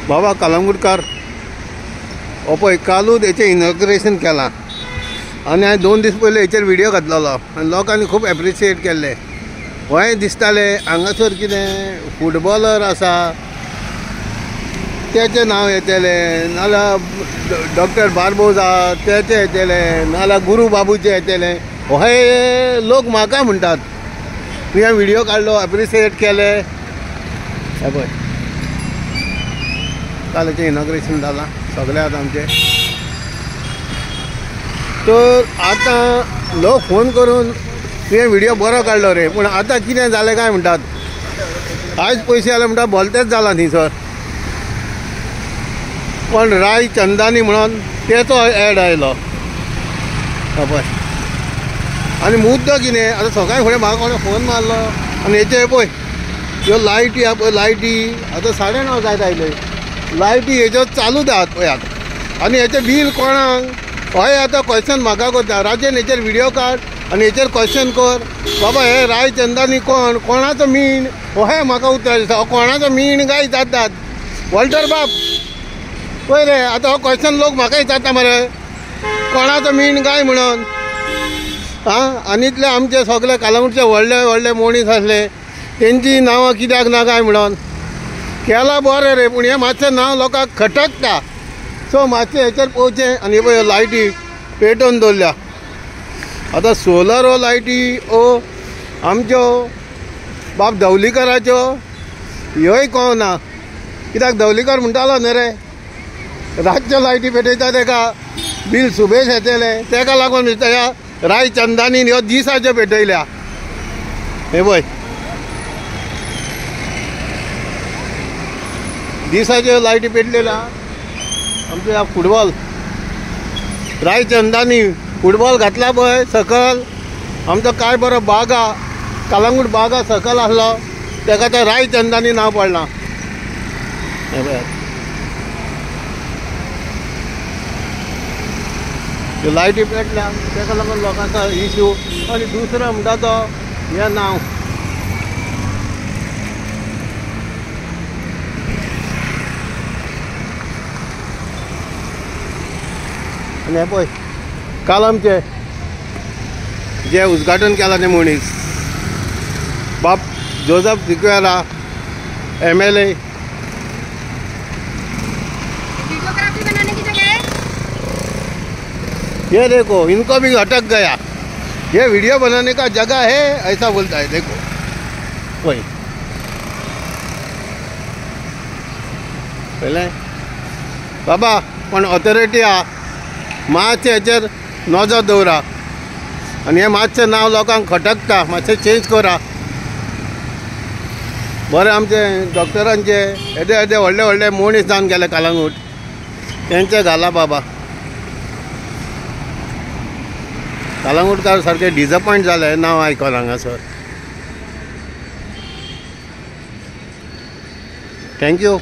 बाबा कलंगूटकार हो पळय कालूच हेचें इनॉग्रेशन केलां आनी हांवें 2 दीस पयलीं हेचेर व्हिडियो घातलेलो आनी लोकांनी खूब एप्रिशिएट केल्लें. होय दिसतालें हांगासर कितें फुटबॉलर आसा तेचें नांव येतलें, नाल्यार डॉक्टर बारबोज आहा तेचें येतलें, नाल्यार गुरू बाबूचें येतलें. हे लोक म्हाका म्हणटात. तुवें व्हिडियो काडलो, एप्रिशिएट केलें. हे पळय कालचें इनॉग्रेशन जालां सगळ्यात आमचें. तर आतां लोक फोन करून तुवें व्हिडियो बरो काडलो रे, पूण आतां कितें जालें काय म्हणटात. आयज पयशे जाले म्हणटा भलतेंच जालां थंयसर. पण राय चंदानी म्हणून तेचो एड आयलो. पळय आनी मुद्दो कितें आतां सकाळीं फुडें म्हाका कोणें फोन मारलो आनी हेचे पळय ह्यो लायटी आहा पळय लायटी आतां 9:30 जायत आयले. लायटी हेच्यो चालूच आहात पळयात आनी हेचें बील कोणाक हय आतां क्वेश्चन म्हाका करता. राजन हेचेर व्हिडियो काड आनी हेचेर क्वेश्चन कर बाबा हे राय चंदानी कोण, कोणाचो मीण हे म्हाका उतर दिता. कोणाचो मीण काय विचारतात. वॉल्टर बाब पळय रे आतां हो क्वेश्चन लोक म्हाका विचारता मरे कोणाचो मीण काय म्हणून. आनी इतले आमचे सगळे कलंगूटचे व्हडले व्हडले मनीस आसले तेंची नांवां कित्याक ना काय म्हणून केलां बरें रे, पूण हें मातशें नांव लोकांक खटकता. सो मातशें हेचेर पळोवचें. आनी पळय लायटी पेटोवन दवरल्या. आतां सोलर हो लायटी ओ आमच्यो बाब धवलीकराच्यो ह्योय कळना. कित्याक धवलीकर म्हणटालो न्ही रे रातच्यो लायटी पेटयता तेका बील सुबेज येतलें, तेका लागून ह्या राय चंदानीन ह्यो दिसाच्यो पेटयल्या. हे पळय दिसाच्यो लायटी पेटलेल्या. आमचो फुटबॉल राय चंदानी फुटबॉल घातला पळय सकल आमचो काय बरो बागा कलंगूट बागा सकल आसलो तेका तो राय चंदानी नांव पडलां. हे पळय त्यो लायटी पेटल्या तेका लागून लोकांचो इश्यू. आनी दुसरो म्हणटा तो हें नांव आनी हे पळय काल आमचे जे उद्घाटन केलां तें मनीस बाब जोसेफ सिक्वेरा MLA. ये देखो इनको भी अटक गया. ये वीडियो बनाने का जगह है ऐसा बोलता है. देखो वही पहले बाबा पण ऑथॉरिटी आ मातशें हेचेर नजर दवरा आनी हें मातशें नांव लोकांक खटकता. मातशें चेंज करा. बरें आमचे डॉक्टरांचे येदे येदे व्हडले व्हडले मनीस जावन गेले कलंगूट तेंचे घाला बाबा. कलंगूटकार सारके डिसअपॉयंट जाले नांव आयकून हांगासर. थँक्यू.